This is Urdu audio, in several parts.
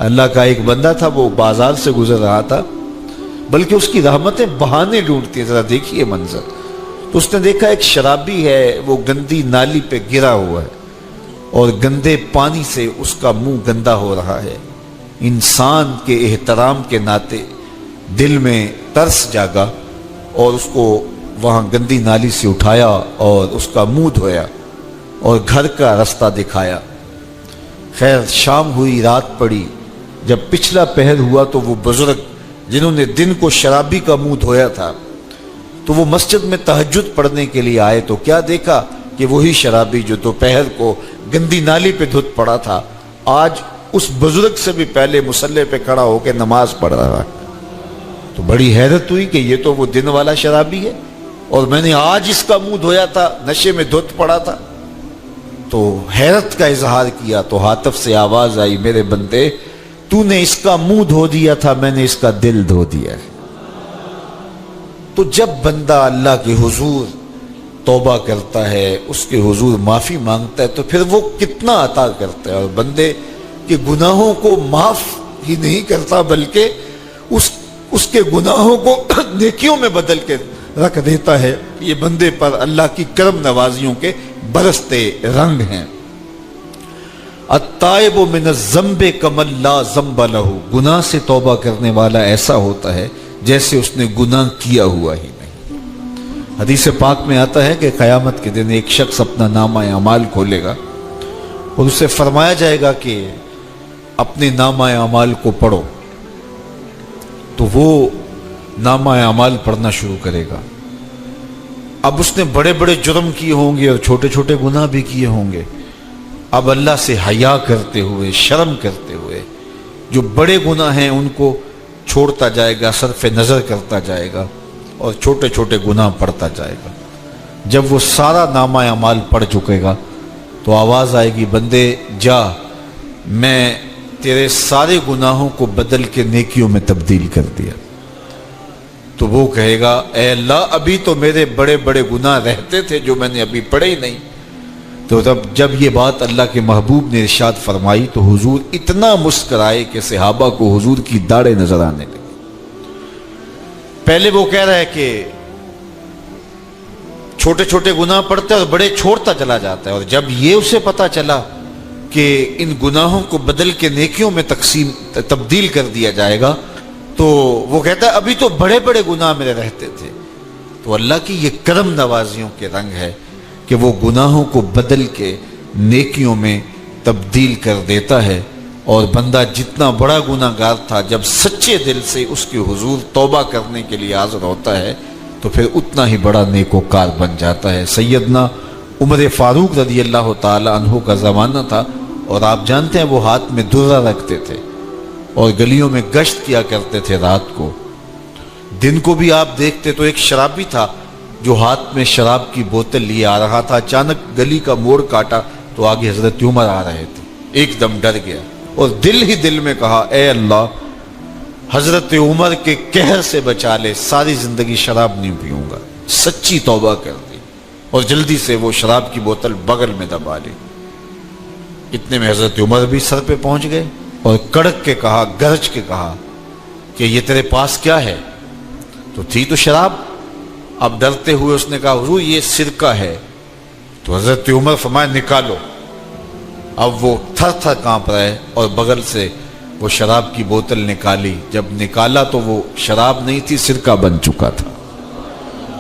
اللہ کا ایک بندہ تھا، وہ بازار سے گزر رہا تھا، بلکہ اس کی رحمتیں بہانے ڈھونڈتی ہیں، ذرا دیکھیے منظر۔ تو اس نے دیکھا ایک شرابی ہے، وہ گندی نالی پہ گرا ہوا ہے اور گندے پانی سے اس کا منہ گندا ہو رہا ہے۔ انسان کے احترام کے ناطے دل میں ترس جاگا اور اس کو وہاں گندی نالی سے اٹھایا اور اس کا منہ دھویا اور گھر کا رستہ دکھایا۔ خیر شام ہوئی، رات پڑی، جب پچھلا پہر ہوا تو وہ بزرگ جنہوں نے دن کو شرابی کا منہ دھویا تھا تو وہ مسجد میں تہجد پڑھنے کے لیے آئے تو کیا دیکھا کہ وہی شرابی جو دوپہر کو گندی نالی پہ دھت پڑا تھا آج اس بزرگ سے بھی پہلے مصلی پہ کھڑا ہو کے نماز پڑھ رہا ہے۔ تو بڑی حیرت ہوئی کہ یہ تو وہ دن والا شرابی ہے اور میں نے آج اس کا منہ دھویا تھا، نشے میں دھت پڑا تھا۔ تو حیرت کا اظہار کیا تو ہاتف سے آواز آئی، میرے بندے تو نے اس کا منہ دھو دیا تھا، میں نے اس کا دل دھو دیا ہے۔ تو جب بندہ اللہ کے حضور توبہ کرتا ہے، اس کے حضور معافی مانگتا ہے تو پھر وہ کتنا عطا کرتا ہے، اور بندے کے گناہوں کو معاف ہی نہیں کرتا بلکہ اس کے گناہوں کو نیکیوں میں بدل کے رکھ دیتا ہے۔ یہ بندے پر اللہ کی کرم نوازیوں کے برستے رنگ ہیں۔ التائب من الذنب کمن لا ذنب لہ، گناہ سے توبہ کرنے والا ایسا ہوتا ہے جیسے اس نے گناہ کیا ہوا ہی نہیں۔ حدیث پاک میں آتا ہے کہ قیامت کے دن ایک شخص اپنا نامہ اعمال کھولے گا اور اسے فرمایا جائے گا کہ اپنے نامہ اعمال کو پڑھو، تو وہ نامہ اعمال پڑھنا شروع کرے گا۔ اب اس نے بڑے بڑے جرم کیے ہوں گے اور چھوٹے چھوٹے گناہ بھی کیے ہوں گے۔ اب اللہ سے حیا کرتے ہوئے، شرم کرتے ہوئے جو بڑے گناہ ہیں ان کو چھوڑتا جائے گا، صرف نظر کرتا جائے گا اور چھوٹے چھوٹے گناہ پڑھتا جائے گا۔ جب وہ سارا نامہ اعمال پڑھ چکے گا تو آواز آئے گی، بندے جا، میں تیرے سارے گناہوں کو بدل کے نیکیوں میں تبدیل کر دیا۔ تو وہ کہے گا، اے اللہ ابھی تو میرے بڑے بڑے گناہ رہتے تھے جو میں نے ابھی پڑھے ہی نہیں۔ تو جب یہ بات اللہ کے محبوب نے ارشاد فرمائی تو حضور اتنا مسکرائے کہ صحابہ کو حضور کی داڑھیں نظر آنے لگی۔ پہلے وہ کہہ رہا ہے کہ چھوٹے چھوٹے گناہ پڑھتا ہے اور بڑے چھوڑتا چلا جاتا ہے، اور جب یہ اسے پتا چلا کہ ان گناہوں کو بدل کے نیکیوں میں تبدیل کر دیا جائے گا تو وہ کہتا ہے ابھی تو بڑے بڑے گناہ میرے رہتے تھے۔ تو اللہ کی یہ کرم نوازیوں کے رنگ ہے کہ وہ گناہوں کو بدل کے نیکیوں میں تبدیل کر دیتا ہے، اور بندہ جتنا بڑا گناہ گار تھا جب سچے دل سے اس کے حضور توبہ کرنے کے لیے حاضر ہوتا ہے تو پھر اتنا ہی بڑا نیکوکار بن جاتا ہے۔ سیدنا عمر فاروق رضی اللہ تعالی عنہ کا زمانہ تھا اور آپ جانتے ہیں وہ ہاتھ میں درہ رکھتے تھے اور گلیوں میں گشت کیا کرتے تھے رات کو۔ دن کو بھی آپ دیکھتے تو ایک شرابی تھا جو ہاتھ میں شراب کی بوتل لیے آ رہا تھا، اچانک گلی کا موڑ کاٹا تو آگے حضرت عمر آ رہے تھے، ایک دم ڈر گیا اور دل ہی دل میں کہا، اے اللہ حضرت عمر کے قہر سے بچا لے، ساری زندگی شراب نہیں پیوں گا۔ سچی توبہ کر دی اور جلدی سے وہ شراب کی بوتل بغل میں دبا لی۔ اتنے میں حضرت عمر بھی سر پہ پہنچ گئے اور کڑک کے کہا، گرج کے کہا کہ یہ تیرے پاس کیا ہے؟ تو تھی تو شراب۔ اب ڈرتے ہوئے اس نے کہا، حضور یہ سرکہ ہے۔ تو حضرت عمر فرمایا، نکالو۔ اب وہ تھر تھر کانپ رہے اور بغل سے وہ شراب کی بوتل نکالی۔ جب نکالا تو وہ شراب نہیں تھی، سرکہ بن چکا تھا۔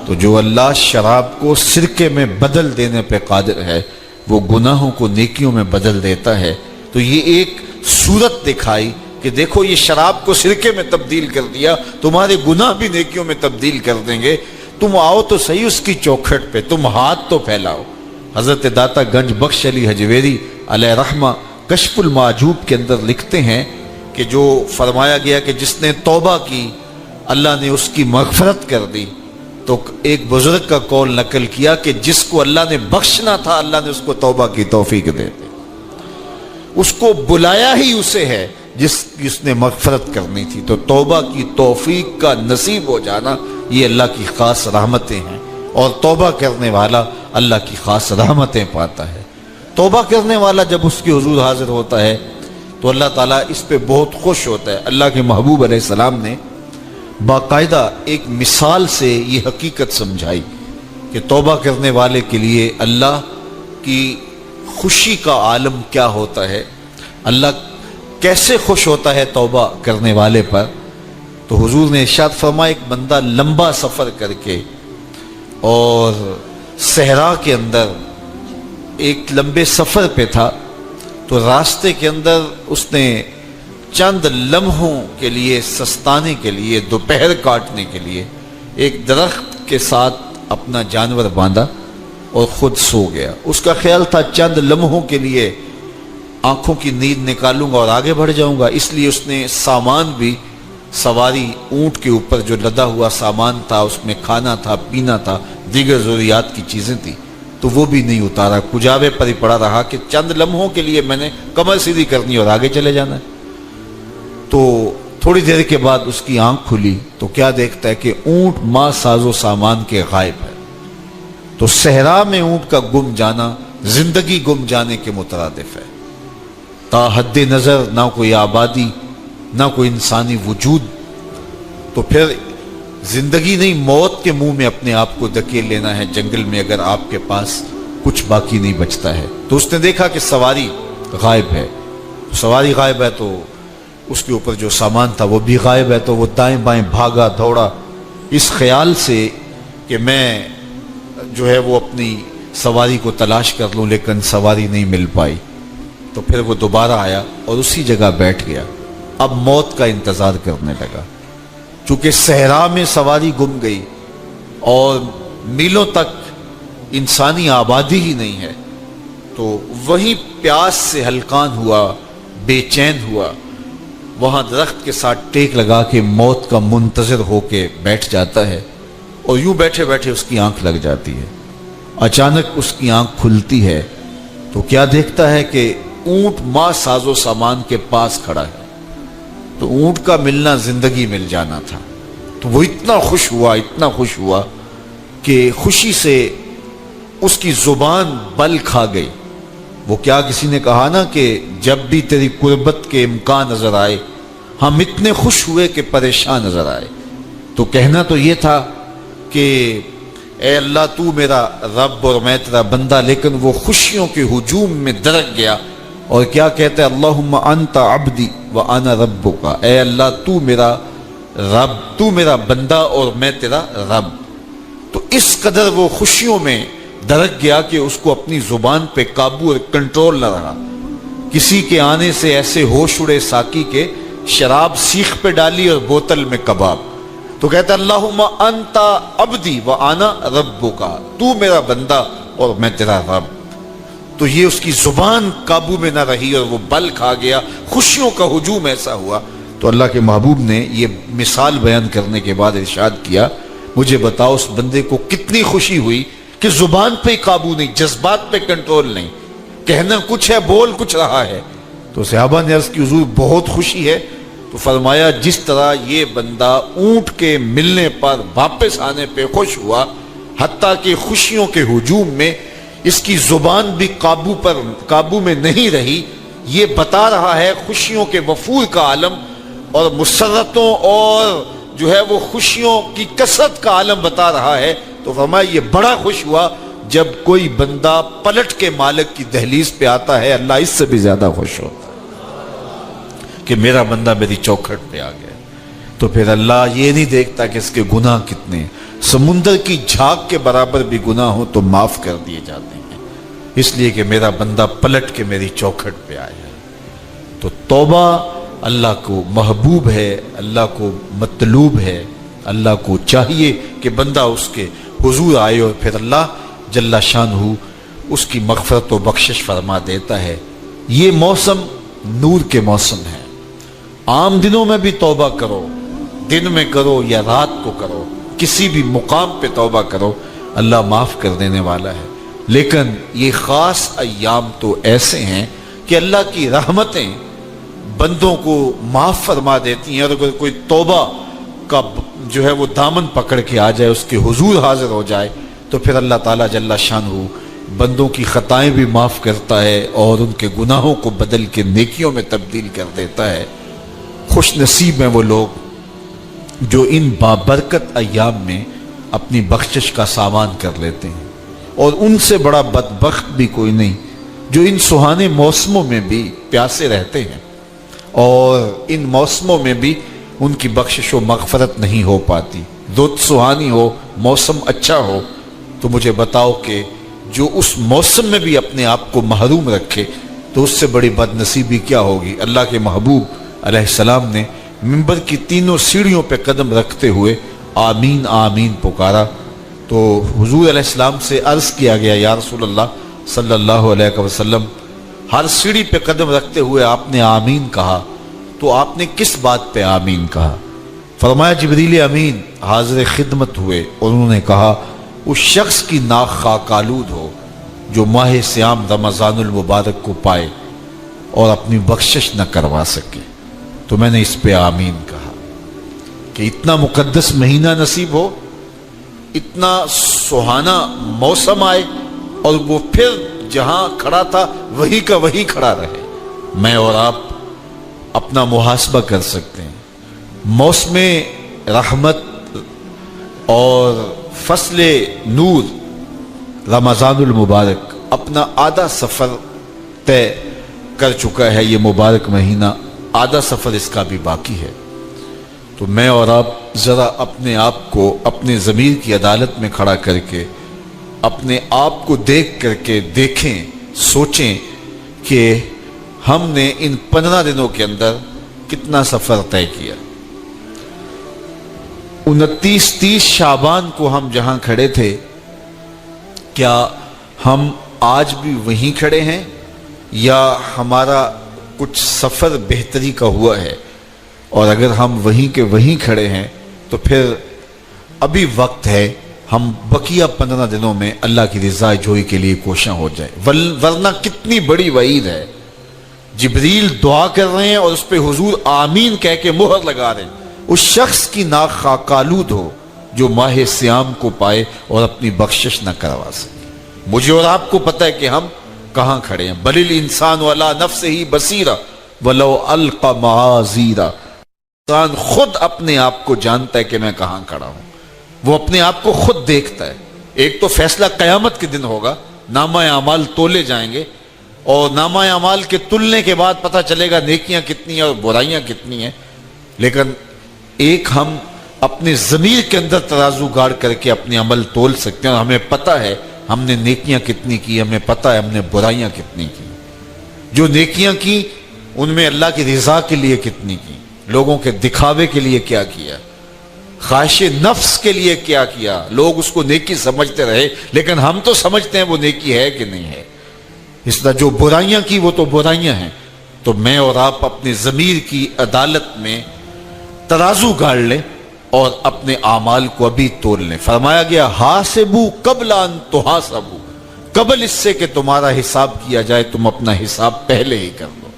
تو جو اللہ شراب کو سرکے میں بدل دینے پہ قادر ہے وہ گناہوں کو نیکیوں میں بدل دیتا ہے۔ تو یہ ایک صورت دکھائی کہ دیکھو یہ شراب کو سرکے میں تبدیل کر دیا، تمہارے گناہ بھی نیکیوں میں تبدیل کر دیں گے۔ تم آؤ تو صحیح اس کی چوکھٹ پہ، تم ہاتھ تو پھیلاؤ۔ حضرت داتا گنج بخش علی حجویری علیہ رحمہ کشف المعجوب کے اندر لکھتے ہیں کہ جو فرمایا گیا کہ جس نے توبہ کی اللہ نے اس کی مغفرت کر دی، تو ایک بزرگ کا قول نقل کیا کہ جس کو اللہ نے بخشنا تھا اللہ نے اس کو توبہ کی توفیق دے دی۔ اس کو بلایا ہی اسے ہے جس نے مغفرت کرنی تھی۔ تو توبہ کی توفیق کا نصیب ہو جانا یہ اللہ کی خاص رحمتیں ہیں، اور توبہ کرنے والا اللہ کی خاص رحمتیں پاتا ہے۔ توبہ کرنے والا جب اس کے حضور حاضر ہوتا ہے تو اللہ تعالیٰ اس پہ بہت خوش ہوتا ہے۔ اللہ کے محبوب علیہ السلام نے باقاعدہ ایک مثال سے یہ حقیقت سمجھائی کہ توبہ کرنے والے کے لیے اللہ کی خوشی کا عالم کیا ہوتا ہے، اللہ کیسے خوش ہوتا ہے توبہ کرنے والے پر۔ تو حضور نے ارشاد فرمایا ایک بندہ لمبا سفر کر کے اور صحرا کے اندر ایک لمبے سفر پہ تھا، تو راستے کے اندر اس نے چند لمحوں کے لیے سستانے کے لیے، دوپہر کاٹنے کے لیے ایک درخت کے ساتھ اپنا جانور باندھا اور خود سو گیا۔ اس کا خیال تھا چند لمحوں کے لیے آنکھوں کی نیند نکالوں گا اور آگے بڑھ جاؤں گا، اس لیے اس نے سامان بھی سواری اونٹ کے اوپر جو لدا ہوا سامان تھا، اس میں کھانا تھا، پینا تھا، دیگر ضروریات کی چیزیں تھیں، تو وہ بھی نہیں اتارا، کجاوے پر ہی پڑا رہا کہ چند لمحوں کے لیے میں نے کمر سیدھی کرنی اور آگے چلے جانا ہے۔ تو تھوڑی دیر کے بعد اس کی آنکھ کھلی تو کیا دیکھتا ہے کہ اونٹ ماں ساز و سامان کے غائب ہے۔ تو صحرا میں اونٹ کا گم جانا زندگی گم جانے کے مترادف ہے۔ تا حد نظر نہ کوئی آبادی، نہ کوئی انسانی وجود، تو پھر زندگی نہیں موت کے منہ میں اپنے آپ کو دھکیل لینا ہے جنگل میں، اگر آپ کے پاس کچھ باقی نہیں بچتا ہے۔ تو اس نے دیکھا کہ سواری غائب ہے، سواری غائب ہے تو اس کے اوپر جو سامان تھا وہ بھی غائب ہے، تو وہ دائیں بائیں بھاگا دوڑا اس خیال سے کہ میں جو ہے وہ اپنی سواری کو تلاش کر لوں، لیکن سواری نہیں مل پائی۔ تو پھر وہ دوبارہ آیا اور اسی جگہ بیٹھ گیا، اب موت کا انتظار کرنے لگا۔ چونکہ صحرا میں سواری گم گئی اور میلوں تک انسانی آبادی ہی نہیں ہے، تو وہی پیاس سے ہلکان ہوا، بے چین ہوا، وہاں درخت کے ساتھ ٹیک لگا کے موت کا منتظر ہو کے بیٹھ جاتا ہے، اور یوں بیٹھے بیٹھے اس کی آنکھ لگ جاتی ہے۔ اچانک اس کی آنکھ کھلتی ہے تو کیا دیکھتا ہے کہ اونٹ ماں ساز و سامان کے پاس کھڑا ہے۔ تو اونٹ کا ملنا زندگی مل جانا تھا، تو وہ اتنا خوش ہوا، اتنا خوش ہوا کہ خوشی سے اس کی زبان بل کھا گئی۔ وہ کیا کسی نے کہا نا کہ جب بھی تیری قربت کے امکان نظر آئے ہم اتنے خوش ہوئے کہ پریشان نظر آئے۔ تو کہنا تو یہ تھا کہ اے اللہ تو میرا رب اور میں تیرا بندہ، لیکن وہ خوشیوں کے ہجوم میں درک گیا اور کیا کہتا ہے، اللہم انت عبدی وانا ربک، اے اللہ تو میرا رب، تو میرا بندہ اور میں تیرا رب۔ تو اس قدر وہ خوشیوں میں درک گیا کہ اس کو اپنی زبان پہ قابو اور کنٹرول نہ رہا۔ کسی کے آنے سے ایسے ہوش اڑے ساقی کے، شراب سیخ پہ ڈالی اور بوتل میں کباب۔ تو کہتا اللہم انت عبدی وانا ربک، تو میرا بندہ اور میں تیرا رب۔ تو یہ اس کی زبان قابو میں نہ رہی اور وہ بل کھا گیا، خوشیوں کا ہجوم ایسا ہوا۔ تو اللہ کے محبوب نے یہ مثال بیان کرنے کے بعد ارشاد کیا، مجھے بتاؤ اس بندے کو کتنی خوشی ہوئی کہ زبان پہ قابو نہیں، جذبات پہ کنٹرول نہیں، کہنا کچھ ہے بول کچھ رہا ہے۔ تو صحابہ نے عرض کی حضور بہت خوشی ہے۔ تو فرمایا جس طرح یہ بندہ اونٹ کے ملنے پر واپس آنے پہ خوش ہوا، حتیٰ کہ خوشیوں کے ہجوم میں اس کی زبان بھی قابو میں نہیں رہی، یہ بتا رہا ہے خوشیوں کے وفور کا عالم اور مسرتوں اور جو ہے وہ خوشیوں کی کثرت کا عالم بتا رہا ہے۔ تو فرمایا یہ بڑا خوش ہوا جب کوئی بندہ پلٹ کے مالک کی دہلیز پہ آتا ہے، اللہ اس سے بھی زیادہ خوش ہوتا کہ میرا بندہ میری چوکھٹ پہ آ گیا۔ تو پھر اللہ یہ نہیں دیکھتا کہ اس کے گناہ کتنے ہیں، سمندر کی جھاگ کے برابر بھی گناہ ہو تو معاف کر دیے جاتے ہیں، اس لیے کہ میرا بندہ پلٹ کے میری چوکھٹ پہ آیا ہے۔ تو توبہ اللہ کو محبوب ہے، اللہ کو مطلوب ہے، اللہ کو چاہیے کہ بندہ اس کے حضور آئے اور پھر اللہ جل شانہ اس کی مغفرت و بخشش فرما دیتا ہے۔ یہ موسم نور کے موسم ہے، عام دنوں میں بھی توبہ کرو، دن میں کرو یا رات کو کرو، کسی بھی مقام پہ توبہ کرو، اللہ معاف کر دینے والا ہے۔ لیکن یہ خاص ایام تو ایسے ہیں کہ اللہ کی رحمتیں بندوں کو معاف فرما دیتی ہیں، اور اگر کوئی توبہ کا جو ہے وہ دامن پکڑ کے آ جائے، اس کے حضور حاضر ہو جائے، تو پھر اللہ تعالیٰ جل شانہ بندوں کی خطائیں بھی معاف کرتا ہے اور ان کے گناہوں کو بدل کے نیکیوں میں تبدیل کر دیتا ہے۔ خوش نصیب ہیں وہ لوگ جو ان بابرکت ایام میں اپنی بخشش کا سامان کر لیتے ہیں، اور ان سے بڑا بدبخت بھی کوئی نہیں جو ان سہانے موسموں میں بھی پیاسے رہتے ہیں اور ان موسموں میں بھی ان کی بخشش و مغفرت نہیں ہو پاتی۔ رت سہانی ہو، موسم اچھا ہو، تو مجھے بتاؤ کہ جو اس موسم میں بھی اپنے آپ کو محروم رکھے تو اس سے بڑی بد نصیبی کیا ہوگی۔ اللہ کے محبوب علیہ السلام نے منبر کی تینوں سیڑھیوں پہ قدم رکھتے ہوئے آمین آمین پکارا، تو حضور علیہ السلام سے عرض کیا گیا یا رسول اللہ صلی اللہ علیہ وسلم، ہر سیڑھی پہ قدم رکھتے ہوئے آپ نے آمین کہا، تو آپ نے کس بات پہ آمین کہا؟ فرمایا جبریل امین حاضر خدمت ہوئے اور انہوں نے کہا اس شخص کی ناک خاک آلود ہو جو ماہ صیام رمضان المبارک کو پائے اور اپنی بخشش نہ کروا سکے۔ تو میں نے اس پہ آمین کہا کہ اتنا مقدس مہینہ نصیب ہو، اتنا سہانا موسم آئے اور وہ پھر جہاں کھڑا تھا وہی کا وہی کھڑا رہے۔ میں اور آپ اپنا محاسبہ کر سکتے ہیں۔ موسم رحمت اور فصل نور رمضان المبارک اپنا آدھا سفر طے کر چکا ہے، یہ مبارک مہینہ آدھا سفر اس کا بھی باقی ہے۔ تو میں اور آپ ذرا اپنے آپ کو اپنے ضمیر کی عدالت میں کھڑا کر کے اپنے آپ کو دیکھ کر کے دیکھیں، سوچیں کہ ہم نے ان 15 دنوں کے اندر کتنا سفر طے کیا۔ 29-30 شعبان کو ہم جہاں کھڑے تھے، کیا ہم آج بھی وہیں کھڑے ہیں یا ہمارا کچھ سفر بہتری کا ہوا ہے؟ اور اگر ہم وہیں کے وہیں کھڑے ہیں تو پھر ابھی وقت ہے ہم بقیہ 15 دنوں میں اللہ کی رضا جوئی کے لیے کوشاں ہو جائیں، ورنہ کتنی بڑی وعید ہے۔ جبریل دعا کر رہے ہیں اور اس پہ حضور آمین کہہ کے مہر لگا رہے ہیں، اس شخص کی ناک خاک آلود ہو جو ماہ صیام کو پائے اور اپنی بخشش نہ کروا سکے۔ مجھے اور آپ کو پتہ ہے کہ ہم کہاں کھڑے ہیں۔ بل الانسان علی نفسہ بصیرہ ولو القی معاذیرہ، انسان خود اپنے آپ کو جانتا ہے کہ میں کہاں کھڑا ہوں، وہ اپنے آپ کو خود دیکھتا ہے۔ ایک تو فیصلہ قیامت کے دن ہوگا، نامہ اعمال تولے جائیں گے اور نامہ اعمال کے تلنے کے بعد پتہ چلے گا نیکیاں کتنی ہیں اور برائیاں کتنی ہیں۔ لیکن ایک ہم اپنے ضمیر کے اندر ترازو گاڑ کر کے اپنے عمل تول سکتے ہیں اور ہمیں پتہ ہے ہم نے نیکیاں کتنی کی، ہمیں پتہ ہے ہم نے برائیاں کتنی کی۔ جو نیکیاں کی ان میں اللہ کی رضا کے لیے کتنی کی، لوگوں کے دکھاوے کے لیے کیا کیا، خواہش نفس کے لیے کیا کیا، لوگ اس کو نیکی سمجھتے رہے لیکن ہم تو سمجھتے ہیں وہ نیکی ہے کہ نہیں ہے۔ اس طرح جو برائیاں کی وہ تو برائیاں ہیں۔ تو میں اور آپ اپنے ضمیر کی عدالت میں ترازو گاڑ لیں اور اپنے اعمال کو ابھی تول لیں۔ فرمایا گیا حاسبو قبل ان تحاسبو، قبل اس سے کہ تمہارا حساب کیا جائے تم اپنا حساب پہلے ہی کر لو۔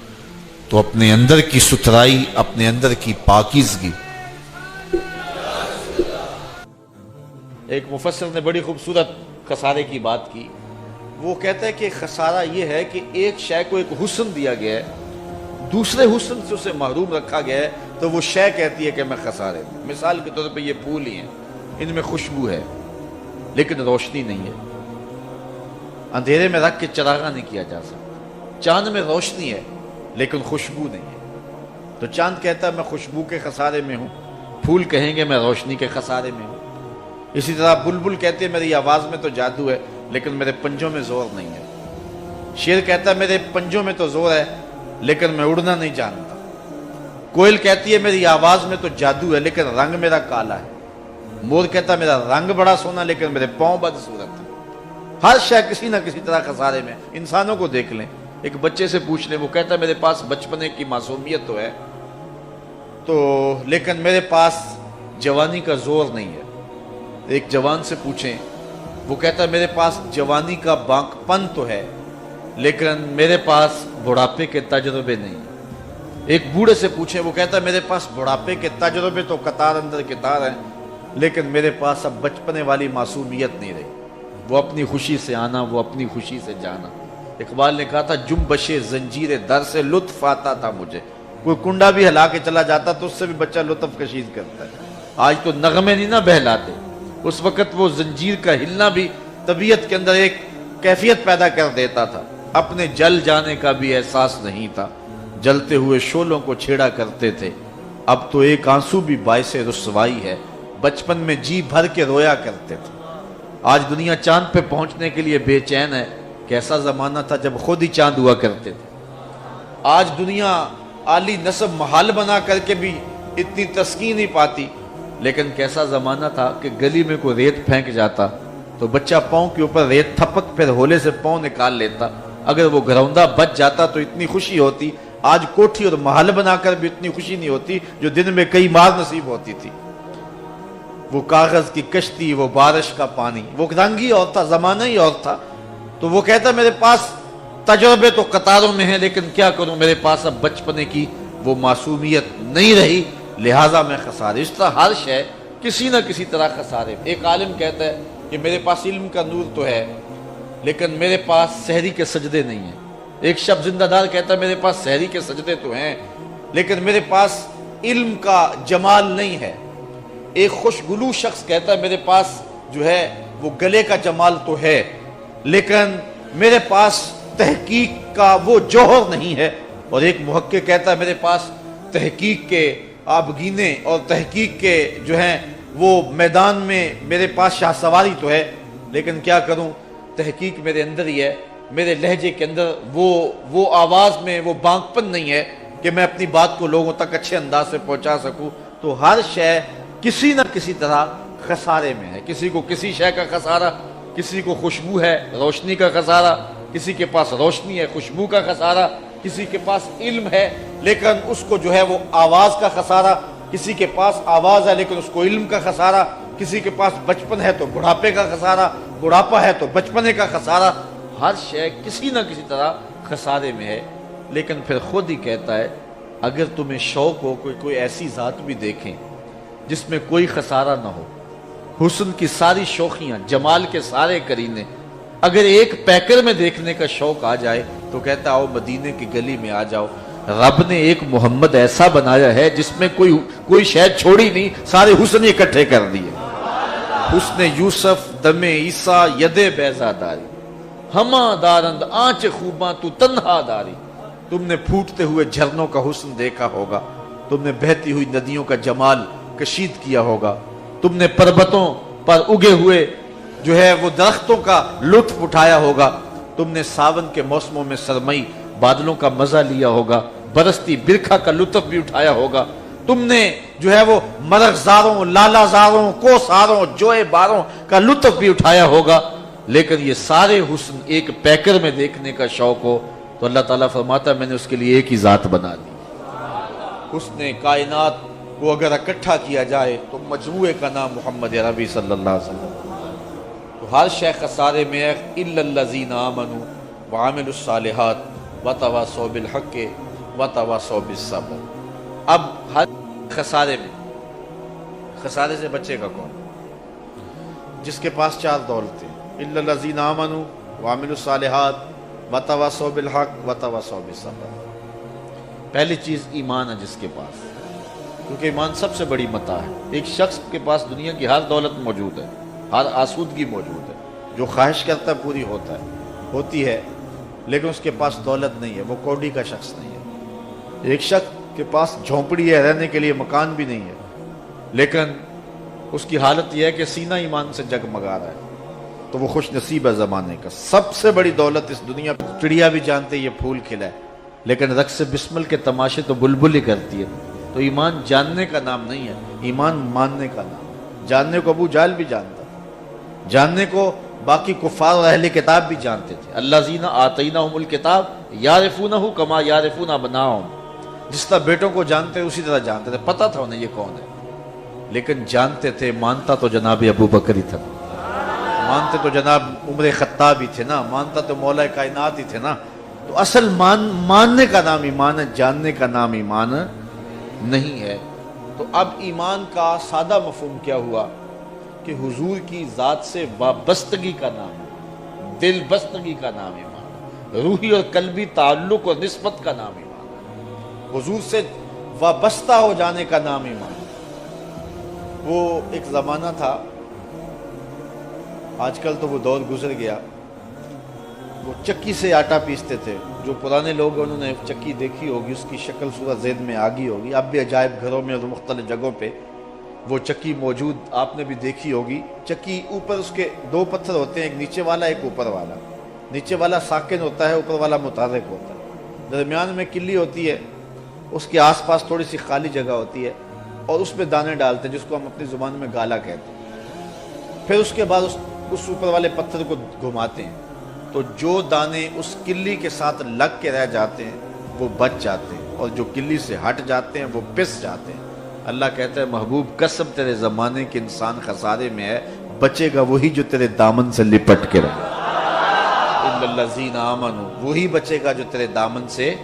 تو اپنے اندر کی ستھرائی، اپنے اندر کی پاکیزگی۔ ایک مفسر نے بڑی خوبصورت خسارے کی بات کی، وہ کہتا ہے کہ خسارہ یہ ہے کہ ایک شے کو ایک حسن دیا گیا ہے، دوسرے حسن سے اسے محروم رکھا گیا ہے، تو وہ شے کہتی ہے کہ میں خسارے میں۔ مثال کے طور پہ یہ پھول ہی ہیں، ان میں خوشبو ہے لیکن روشنی نہیں ہے، اندھیرے میں رکھ کے چراغاں نہیں کیا جا سکتا۔ چاند میں روشنی ہے لیکن خوشبو نہیں ہے، تو چاند کہتا ہے میں خوشبو کے خسارے میں ہوں، پھول کہیں گے میں روشنی کے خسارے میں ہوں۔ اسی طرح بلبل کہتے ہیں میری آواز میں تو جادو ہے لیکن میرے پنجوں میں زور نہیں ہے۔ شیر کہتا ہے میرے پنجوں میں تو زور ہے لیکن میں اڑنا نہیں جانتا۔ کوئل کہتی ہے میری آواز میں تو جادو ہے لیکن رنگ میرا کالا ہے۔ مور کہتا ہے میرا رنگ بڑا سونا لیکن میرے پاؤں بدصورت ہے۔ ہر شے کسی نہ کسی طرح خسارے میں۔ انسانوں کو دیکھ لیں، ایک بچے سے پوچھ لیں، وہ کہتا ہے میرے پاس بچپنے کی معصومیت تو ہے تو لیکن میرے پاس جوانی کا زور نہیں ہے۔ ایک جوان سے پوچھیں، وہ کہتا ہے میرے پاس جوانی کا بانک پن تو ہے لیکن میرے پاس بڑھاپے کے تجربے نہیں۔ ایک بوڑھے سے پوچھیں، وہ کہتا ہے میرے پاس بڑھاپے کے تجربے تو قطار اندر قطار ہیں لیکن میرے پاس اب بچپنے والی معصومیت نہیں رہی۔ وہ اپنی خوشی سے آنا، وہ اپنی خوشی سے جانا۔ اقبال نے کہا تھا جنبش زنجیر در سے لطف آتا تھا مجھے، کوئی کنڈا بھی ہلا کے چلا جاتا تو اس سے بھی بچہ لطف کشید کرتا ہے۔ آج تو نغمے نہیں نہ بہلاتے، اس وقت وہ زنجیر کا ہلنا بھی طبیعت کے اندر ایک کیفیت پیدا کر دیتا تھا۔ اپنے جل جانے کا بھی احساس نہیں تھا، جلتے ہوئے شعلوں کو چھیڑا کرتے تھے۔ اب تو ایک آنسو بھی باعث رسوائی ہے، بچپن میں جی بھر کے رویا کرتے تھے۔ آج دنیا چاند پہ پہنچنے کے لیے بے چین ہے، کیسا زمانہ تھا جب خود ہی چاند ہوا کرتے تھے۔ آج دنیا عالی نسب محال بنا کر کے بھی اتنی تسکین نہیں پاتی، لیکن کیسا زمانہ تھا کہ گلی میں کوئی ریت پھینک جاتا تو بچہ پاؤں کے اوپر ریت تھپک پھر ہولے سے پاؤں نکال لیتا، اگر وہ گھروندہ بچ جاتا تو اتنی خوشی ہوتی۔ آج کوٹھی اور محل بنا کر بھی اتنی خوشی نہیں ہوتی جو دن میں کئی مار نصیب ہوتی تھی۔ وہ کاغذ کی کشتی، وہ بارش کا پانی، وہ رنگ ہی اور تھا، زمانہ ہی اور تھا۔ تو وہ کہتا میرے پاس تجربے تو قطاروں میں ہیں، لیکن کیا کروں، میرے پاس اب بچپنے کی وہ معصومیت نہیں رہی، لہٰذا میں خسارے۔ اس طرح ہر شے کسی نہ کسی طرح خسارے۔ ایک عالم کہتا ہے کہ میرے پاس علم کا نور تو ہے لیکن میرے پاس سحری کے سجدے نہیں ہیں۔ ایک شب زندہ دار کہتا ہے میرے پاس سحری کے سجدے تو ہیں لیکن میرے پاس علم کا جمال نہیں ہے۔ ایک خوشگلو شخص کہتا ہے میرے پاس جو ہے وہ گلے کا جمال تو ہے لیکن میرے پاس تحقیق کا وہ جوہر نہیں ہے۔ اور ایک محقق کہتا ہے میرے پاس تحقیق کے آبگینے اور تحقیق کے جو ہیں وہ میدان میں میرے پاس شاہ سواری تو ہے، لیکن کیا کروں، تحقیق میرے اندر ہی ہے، میرے لہجے کے اندر وہ آواز میں وہ بانک پن نہیں ہے کہ میں اپنی بات کو لوگوں تک اچھے انداز سے پہنچا سکوں۔ تو ہر شے کسی نہ کسی طرح خسارے میں ہے۔ کسی کو کسی شے کا خسارہ، کسی کو خوشبو ہے روشنی کا خسارہ، کسی کے پاس روشنی ہے خوشبو کا خسارہ، کسی کے پاس علم ہے لیکن اس کو جو ہے وہ آواز کا خسارہ، کسی کے پاس آواز ہے لیکن اس کو علم کا خسارہ، کسی کے پاس بچپن ہے تو بڑھاپے کا خسارہ، بڑھاپا ہے تو بچپنے کا خسارہ۔ ہر شے کسی نہ کسی طرح خسارے میں ہے۔ لیکن پھر خود ہی کہتا ہے اگر تمہیں شوق ہو کوئی ایسی ذات بھی دیکھیں جس میں کوئی خسارہ نہ ہو، حسن کی ساری شوخیاں، جمال کے سارے کرینے، اگر ایک پیکر میں دیکھنے کا شوق آ جائے تو کہتا آؤ مدینے کی گلی میں آ جاؤ، رب نے ایک محمد ایسا بنایا ہے جس میں کوئی شے چھوڑی نہیں، سارے حسن اکٹھے کر دیے۔ حسن یوسف دم عیسیٰ ید بیضا داری، ہما دارند آنچ خوباں تو تنہا داری۔ تم نے پھوٹتے ہوئے جھرنوں کا حسن دیکھا ہوگا، تم نے بہتی ہوئی ندیوں کا جمال کشید کیا ہوگا، تم نے پربتوں پر اگے ہوئے جو ہے وہ درختوں کا لطف اٹھایا ہوگا، تم نے ساون کے موسموں میں سرمئی بادلوں کا مزہ لیا ہوگا، برستی برکھا کا لطف بھی اٹھایا ہوگا، تم نے جو ہے وہ مرغزاروں، لالا زاروں، کوساروں، جوئے باروں کا لطف بھی اٹھایا ہوگا۔ لیکن یہ سارے حسن ایک پیکر میں دیکھنے کا شوق ہو تو اللہ تعالیٰ فرماتا ہے میں نے اس کے لیے ایک ہی ذات بنا دی۔ حسن کائنات کو اگر اکٹھا کیا جائے تو مجموعے کا نام محمد عربی صلی اللہ علیہ وسلم۔ تو ہر شے خسارے میں ہے الا الذین آمنوا وعملوا الصالحات وتواصوا بالحق وتواصوا بالصبر۔ اب ہر خسارے میں، خسارے سے بچے گا کون؟ جس کے پاس چار دولتیں، الا الذین آمنوا وعملوا الصالحات وتواصوا بالحق وتواصوا بالصبر۔ پہلی چیز ایمان ہے جس کے پاس، کیونکہ ایمان سب سے بڑی متاع ہے۔ ایک شخص کے پاس دنیا کی ہر دولت موجود ہے، ہر آسودگی موجود ہے، جو خواہش کرتا ہے پوری ہوتی ہے، لیکن اس کے پاس دولت نہیں ہے، وہ کوڑی کا شخص نہیں ہے۔ ایک شخص کے پاس جھونپڑی ہے، رہنے کے لیے مکان بھی نہیں ہے، لیکن اس کی حالت یہ ہے کہ سینہ ایمان سے جگمگا رہا ہے، تو وہ خوش نصیب ہے زمانے کا۔ سب سے بڑی دولت اس دنیا پہ، چڑیا بھی جانتے یہ پھول کھلا ہے، لیکن رقص بسمل کے تماشے تو بلبل ہی کرتی ہے۔ تو ایمان جاننے کا نام نہیں ہے، ایمان ماننے کا نام۔ جاننے کو ابو جہل بھی جانتا، جاننے کو باقی کفار اور اہل کتاب بھی جانتے تھے۔ الذین آتیناہم الکتاب یعرفونہ کما یعرفون ابناءہم، جس طرح بیٹوں کو جانتے اسی طرح جانتے تھے، پتہ تھا انہیں یہ کون ہے، لیکن جانتے تھے، مانتا تو جناب ابو بکر ہی تھا، مانتے تو جناب عمر خطاب ہی تھے نا، مانتا تو مولا کائنات ہی تھے نا۔ تو اصل ماننے کا نام ایمان ہے، جاننے کا نام ایمان نہیں ہے۔ تو اب ایمان کا سادہ مفہوم کیا ہوا کہ حضور کی ذات سے وابستگی کا نام ہے، دل بستگی کا نام ایمان، روحی اور قلبی تعلق اور نسبت کا نام ایمان، حضور سے وابستہ ہو جانے کا نام ایمان۔ وہ ایک زمانہ تھا، آج کل تو وہ دور گزر گیا، وہ چکی سے آٹا پیستے تھے۔ جو پرانے لوگ ہیں انہوں نے چکی دیکھی ہوگی، اس کی شکل صورت ذہن میں آ گئی ہوگی۔ اب بھی عجائب گھروں میں اور مختلف جگہوں پہ وہ چکی موجود، آپ نے بھی دیکھی ہوگی۔ چکی اوپر اس کے دو پتھر ہوتے ہیں، ایک نیچے والا ایک اوپر والا۔ نیچے والا ساکن ہوتا ہے، اوپر والا متحرک ہوتا ہے۔ درمیان میں کلی ہوتی ہے، اس کے آس پاس تھوڑی سی خالی جگہ ہوتی ہے اور اس پہ دانے ڈالتے ہیں، جس کو ہم اپنی زبان میں گالا کہتے ہیں۔ پھر اس کے بعد اس اوپر والے پتھر کو گھماتے ہیں تو جو دانے اس کلی کے ساتھ لگ کے رہ جاتے ہیں وہ بچ جاتے ہیں، اور جو کلی سے ہٹ جاتے ہیں وہ پس جاتے ہیں۔ اللہ کہتا ہے محبوب قسم تیرے زمانے کے انسان خسارے میں ہے، بچے گا وہی جو تیرے دامن سے لپٹ کے رہے۔ اِنَّ الَّذِينَ آمَنُوا، وہی بچے گا جو تیرے دامن سے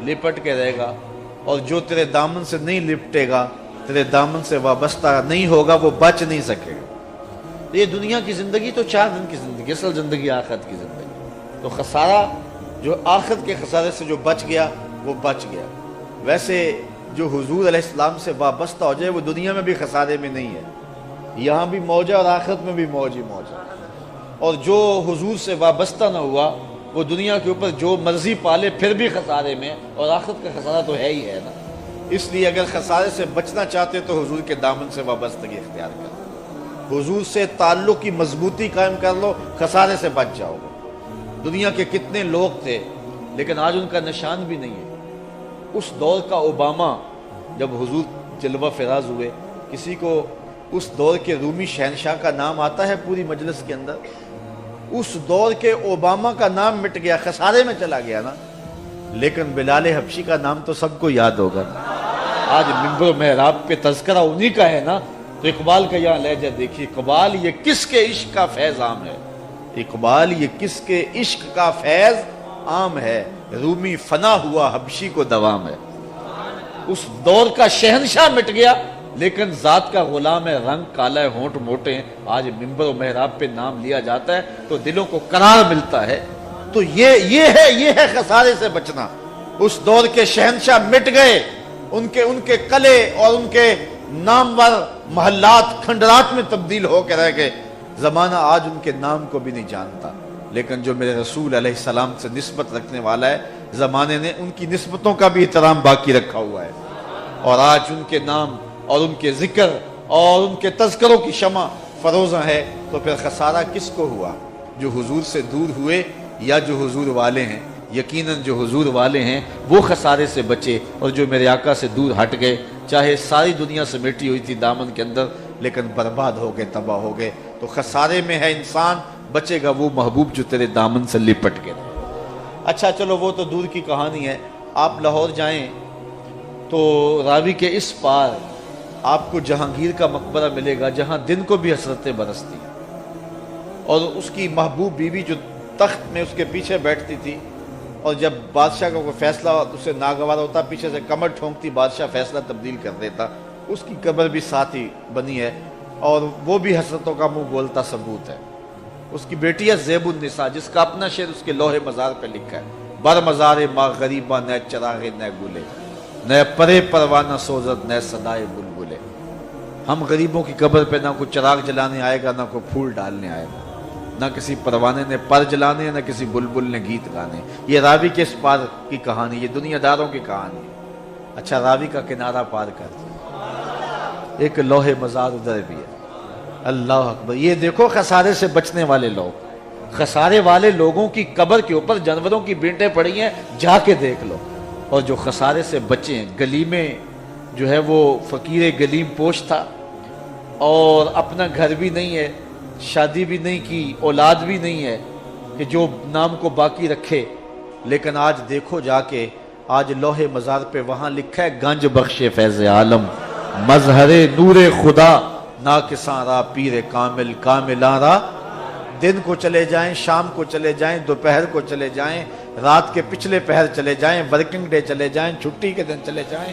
لپٹ کے رہے گا، اور جو تیرے دامن سے نہیں لپٹے گا، تیرے دامن سے وابستہ نہیں ہوگا، وہ بچ نہیں سکے گا۔ یہ دنیا کی زندگی تو 4 دن کی زندگی، اصل زندگی آخرت کی زندگی۔ تو خسارہ جو آخرت کے خسارے سے جو بچ گیا وہ بچ گیا۔ ویسے جو حضور علیہ السلام سے وابستہ ہو جائے وہ دنیا میں بھی خسارے میں نہیں ہے، یہاں بھی موج ہے اور آخرت میں بھی موج ہی موج ہے۔ اور جو حضور سے وابستہ نہ ہوا وہ دنیا کے اوپر جو مرضی پالے پھر بھی خسارے میں، اور آخرت کا خسارہ تو ہے ہی ہے نا۔ اس لیے اگر خسارے سے بچنا چاہتے تو حضور کے دامن سے وابستگی اختیار کرو، حضور سے تعلق کی مضبوطی قائم کر لو، خسارے سے بچ جاؤ گے۔ دنیا کے کتنے لوگ تھے لیکن آج ان کا نشان بھی نہیں ہے۔ اس دور کا اوباما جب حضور جلوہ فراز ہوئے، کسی کو اس دور کے رومی شہنشاہ کا نام آتا ہے پوری مجلس کے اندر؟ اس دور کے اوباما کا نام مٹ گیا، خسارے میں چلا گیا نا۔ لیکن بلال حبشی کا نام تو سب کو یاد ہوگا نا۔ آج منبر و محراب پہ تذکرہ انہی کا ہے نا۔ تو اقبال کا یہاں لہجہ دیکھیے، اقبال یہ کس کے عشق کا فیض عام ہے، اقبال یہ کس کے عشق کا فیض عام ہے، رومی فنا ہوا حبشی کو دوام ہے۔ اس دور کا شہنشاہ مٹ گیا لیکن ذات کا غلام ہے، رنگ کالا ہے، ہونٹ موٹے ہیں۔ آج منبر و محراب پہ نام لیا جاتا ہے تو دلوں کو قرار ملتا ہے۔ تو یہ ہے خسارے سے بچنا۔ اس دور کے شہنشاہ مٹ گئے، ان کے قلعے اور ان کے نامور محلات کھنڈرات میں تبدیل ہو کے رہ گئے۔ زمانہ آج ان کے نام کو بھی نہیں جانتا، لیکن جو میرے رسول علیہ السلام سے نسبت رکھنے والا ہے، زمانے نے ان کی نسبتوں کا بھی احترام باقی رکھا ہوا ہے، اور آج ان کے نام اور ان کے ذکر اور ان کے تذکروں کی شمع فروزاں ہے۔ تو پھر خسارہ کس کو ہوا؟ جو حضور سے دور ہوئے یا جو حضور والے ہیں؟ یقیناً جو حضور والے ہیں وہ خسارے سے بچے، اور جو میرے آقا سے دور ہٹ گئے، چاہے ساری دنیا سمیٹی ہوئی تھی دامن کے اندر، لیکن برباد ہو گئے، تباہ ہو گئے۔ تو خسارے میں ہے انسان، بچے گا وہ محبوب جو تیرے دامن سے لپٹ کے رہے۔ اچھا چلو وہ تو دور کی کہانی ہے۔ آپ لاہور جائیں تو راوی کے اس پار آپ کو جہانگیر کا مقبرہ ملے گا، جہاں دن کو بھی حسرتیں برستی ہیں، اور اس کی محبوب بیوی جو تخت میں اس کے پیچھے بیٹھتی تھی، اور جب بادشاہ کا کوئی فیصلہ اسے ناگوار ہوتا پیچھے سے کمر ٹھونکتی، بادشاہ فیصلہ تبدیل کر دیتا۔ اس کی قبر بھی ساتھ ہی بنی ہے، اور وہ بھی حسرتوں کا منہ بولتا ثبوت ہے۔ اس کی بیٹی ہے زیب النساء، جس کا اپنا شعر اس کے لوح مزار پہ لکھا ہے: بر مزار ما غریباں نہ چراغ نہ گلے، نہ پرے پروانہ سوزد نہ صدائے بلبلے۔ ہم غریبوں کی قبر پہ نہ کوئی چراغ جلانے آئے گا، نہ کوئی پھول ڈالنے آئے گا، نہ کسی پروانے نے پر جلانے، نہ کسی بلبل نے گیت گانے۔ یہ راوی کے اس پار کی کہانی، یہ دنیا داروں کی کہانی ہے۔ اچھا راوی کا کنارہ پار کر دیا، ایک لوح مزار ادھر بھی ہے۔ اللہ اکبر! یہ دیکھو خسارے سے بچنے والے لوگ، خسارے والے لوگوں کی قبر کے اوپر جانوروں کی بینٹیں پڑی ہیں، جا کے دیکھ لو۔ اور جو خسارے سے بچے ہیں، گلیمیں جو ہے وہ فقیر گلیم پوش تھا، اور اپنا گھر بھی نہیں ہے، شادی بھی نہیں کی، اولاد بھی نہیں ہے کہ جو نام کو باقی رکھے۔ لیکن آج دیکھو جا کے، آج لوح مزار پہ وہاں لکھا ہے: گنج بخش فیض عالم، مظہر نور خدا، ناکساں را پیر کامل، کاملاں را۔ دن کو چلے جائیں، شام کو چلے جائیں، دوپہر کو چلے جائیں، رات کے پچھلے پہر چلے جائیں، ورکنگ ڈے چلے جائیں، چھٹی کے دن چلے جائیں،